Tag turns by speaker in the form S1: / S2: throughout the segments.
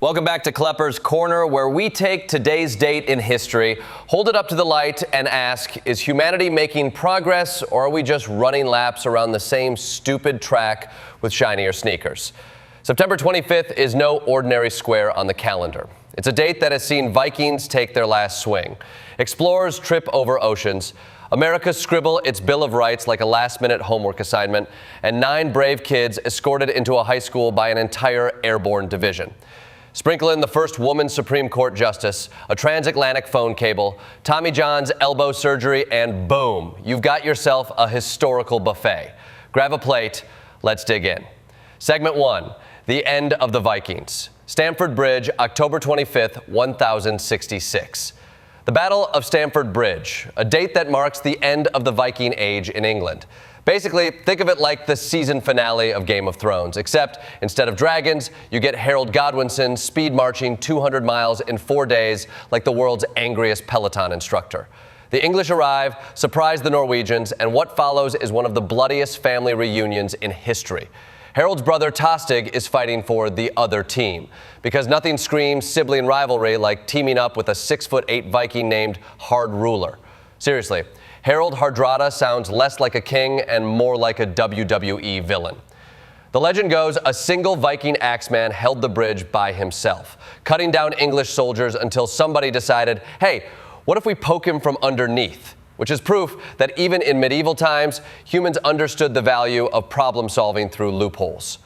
S1: Welcome back to Kleppers Corner, where we take today's date in history, hold it up to the light, and ask, is humanity making progress, or are we just running laps around the same stupid track with shinier sneakers? September 25th is no ordinary square on the calendar. It's a date that has seen Vikings take their last swing, explorers trip over oceans, America scribble its Bill of Rights like a last-minute homework assignment, and 9 brave kids escorted into a high school by an entire airborne division. Sprinkle in the first woman Supreme Court justice, a transatlantic phone cable, Tommy John's elbow surgery, and boom, you've got yourself a historical buffet. Grab a plate, let's dig in. Segment 1, the end of the Vikings. Stamford Bridge, October 25th, 1066. The Battle of Stamford Bridge, a date that marks the end of the Viking Age in England. Basically, think of it like the season finale of Game of Thrones, except instead of dragons, you get Harold Godwinson speed marching 200 miles in 4 days like the world's angriest Peloton instructor. The English arrive, surprise the Norwegians, and what follows is one of the bloodiest family reunions in history. Harold's brother Tostig is fighting for the other team, because nothing screams sibling rivalry like teaming up with a 6'8" Viking named Hard Ruler. Seriously, Harold Hardrada sounds less like a king and more like a WWE villain. The legend goes a single Viking axeman held the bridge by himself, cutting down English soldiers until somebody decided, hey, what if we poke him from underneath? Which is proof that even in medieval times, humans understood the value of problem solving through loopholes.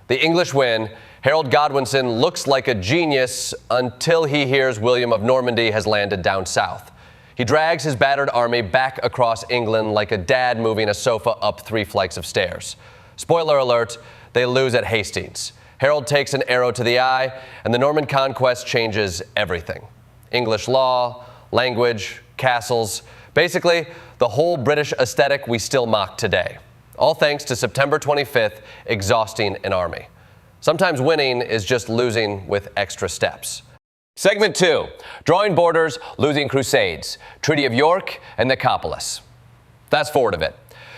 S1: The English win. Harold Godwinson looks like a genius until he hears William of Normandy has landed down south. He drags his battered army back across England like a dad moving a sofa up 3 flights of stairs. Spoiler alert, they lose at Hastings. Harold takes an arrow to the eye, and the Norman conquest changes everything. English law, language, castles, basically the whole British aesthetic we still mock today. All thanks to September 25th exhausting an army. Sometimes winning is just losing with extra steps. Segment 2, drawing borders, losing crusades, Treaty of York and Nicopolis. Fast forward a bit.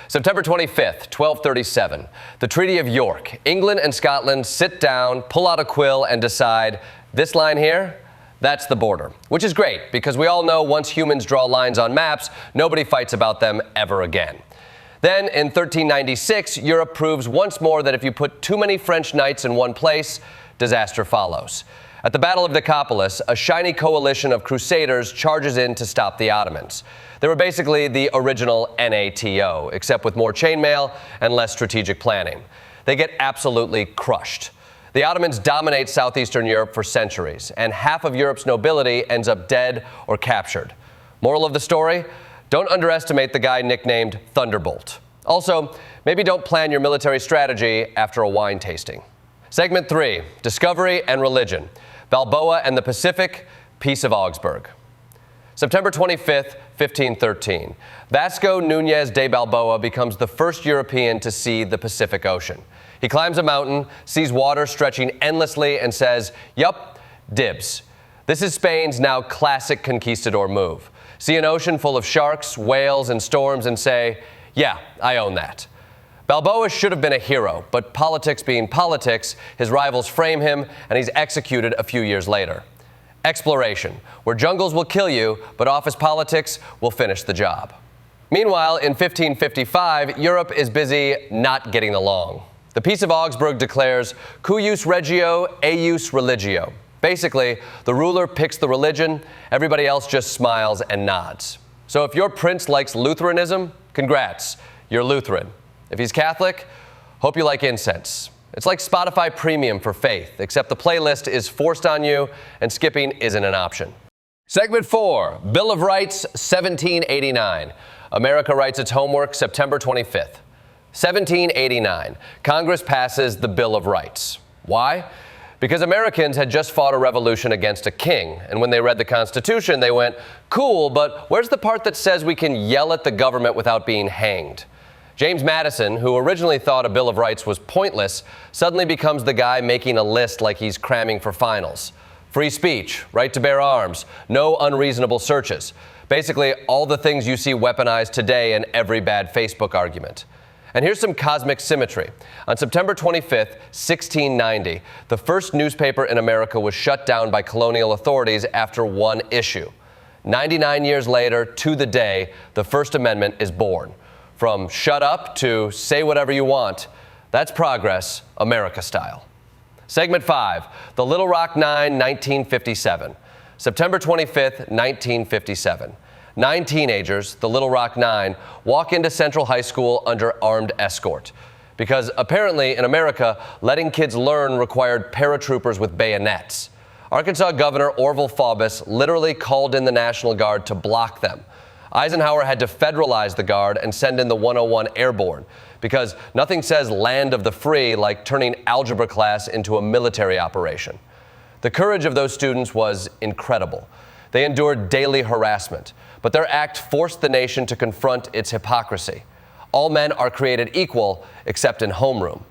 S1: September 25th, 1237, the Treaty of York. England and Scotland sit down, pull out a quill, and decide, this line here, that's the border. Which is great, because we all know once humans draw lines on maps, nobody fights about them ever again. Then, in 1396, Europe proves once more that if you put too many French knights in one place, disaster follows. At the Battle of Nicopolis, a shiny coalition of crusaders charges in to stop the Ottomans. They were basically the original NATO, except with more chainmail and less strategic planning. They get absolutely crushed. The Ottomans dominate southeastern Europe for centuries, and half of Europe's nobility ends up dead or captured. Moral of the story? Don't underestimate the guy nicknamed Thunderbolt. Also, maybe don't plan your military strategy after a wine tasting. Segment 3, Discovery and Religion. Balboa and the Pacific, Peace of Augsburg. September 25th, 1513. Vasco Núñez de Balboa becomes the first European to see the Pacific Ocean. He climbs a mountain, sees water stretching endlessly, and says, yup, dibs. This is Spain's now classic conquistador move. See an ocean full of sharks, whales, and storms and say, yeah, I own that. Balboa should have been a hero, but politics being politics, his rivals frame him, and he's executed a few years later. Exploration, where jungles will kill you, but office politics will finish the job. Meanwhile, in 1555, Europe is busy not getting along. The Peace of Augsburg declares, cuius regio, eius religio. Basically, the ruler picks the religion, everybody else just smiles and nods. So if your prince likes Lutheranism, congrats, you're Lutheran. If he's Catholic, hope you like incense. It's like Spotify Premium for faith, except the playlist is forced on you and skipping isn't an option. Segment 4, Bill of Rights, 1789. America writes its homework September 25th. 1789, Congress passes the Bill of Rights. Why? Because Americans had just fought a revolution against a king, and when they read the Constitution, they went, cool, but where's the part that says we can yell at the government without being hanged? James Madison, who originally thought a Bill of Rights was pointless, suddenly becomes the guy making a list like he's cramming for finals. Free speech, right to bear arms, no unreasonable searches. Basically, all the things you see weaponized today in every bad Facebook argument. And here's some cosmic symmetry. On September 25th, 1690, the first newspaper in America was shut down by colonial authorities after one issue. 99 years later, to the day, the First Amendment is born. From shut up to say whatever you want, that's progress, America style. Segment 5, The Little Rock Nine, 1957. September 25th, 1957. 9 teenagers, the Little Rock Nine, walk into Central High School under armed escort. Because apparently in America, letting kids learn required paratroopers with bayonets. Arkansas Governor Orville Faubus literally called in the National Guard to block them. Eisenhower had to federalize the Guard and send in the 101 Airborne, because nothing says land of the free like turning algebra class into a military operation. The courage of those students was incredible. They endured daily harassment, but their act forced the nation to confront its hypocrisy. All men are created equal, except in homeroom.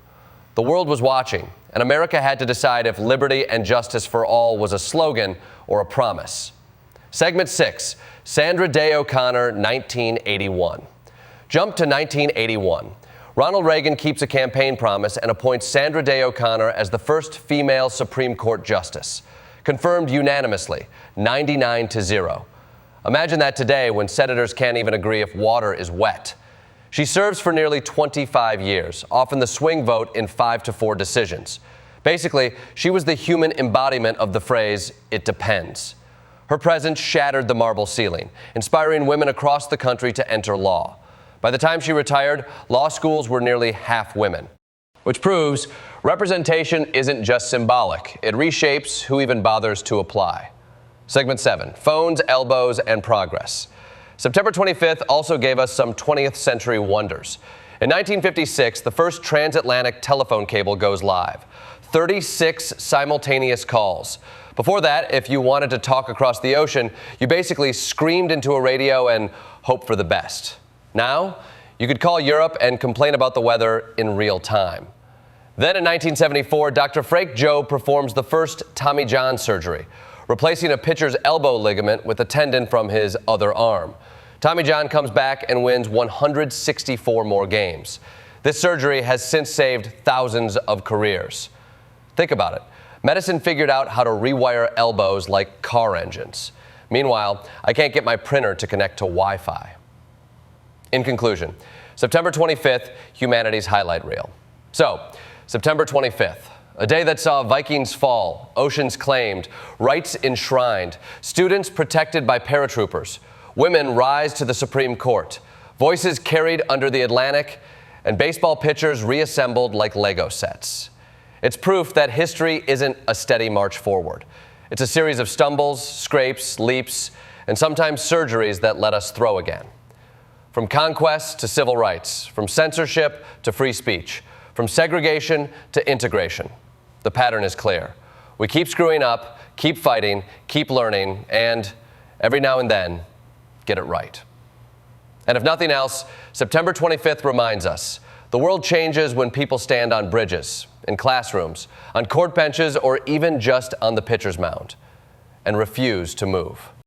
S1: The world was watching, and America had to decide if liberty and justice for all was a slogan or a promise. Segment 6, Sandra Day O'Connor, 1981. Jump to 1981. Ronald Reagan keeps a campaign promise and appoints Sandra Day O'Connor as the first female Supreme Court justice. Confirmed unanimously, 99-0. Imagine that today when senators can't even agree if water is wet. She serves for nearly 25 years, often the swing vote in 5-4 decisions. Basically, she was the human embodiment of the phrase, "it depends." Her presence shattered the marble ceiling, inspiring women across the country to enter law. By the time she retired, law schools were nearly half women, which proves representation isn't just symbolic. It reshapes who even bothers to apply. Segment 7, Phones, Elbows, and Progress. September 25th also gave us some 20th century wonders. In 1956, the first transatlantic telephone cable goes live. 36 simultaneous calls. Before that, if you wanted to talk across the ocean, you basically screamed into a radio and hoped for the best. Now, you could call Europe and complain about the weather in real time. Then in 1974, Dr. Frank Joe performs the first Tommy John surgery, replacing a pitcher's elbow ligament with a tendon from his other arm. Tommy John comes back and wins 164 more games. This surgery has since saved thousands of careers. Think about it. Medicine figured out how to rewire elbows like car engines. Meanwhile, I can't get my printer to connect to Wi-Fi. In conclusion, September 25th, humanity's highlight reel. So, September 25th, a day that saw Vikings fall, oceans claimed, rights enshrined, students protected by paratroopers, women rise to the Supreme Court, voices carried under the Atlantic, and baseball pitchers reassembled like Lego sets. It's proof that history isn't a steady march forward. It's a series of stumbles, scrapes, leaps, and sometimes surgeries that let us throw again. From conquest to civil rights, from censorship to free speech, from segregation to integration. The pattern is clear. We keep screwing up, keep fighting, keep learning, and every now and then, get it right. And if nothing else, September 25th reminds us, the world changes when people stand on bridges, in classrooms, on court benches, or even just on the pitcher's mound, and refuse to move.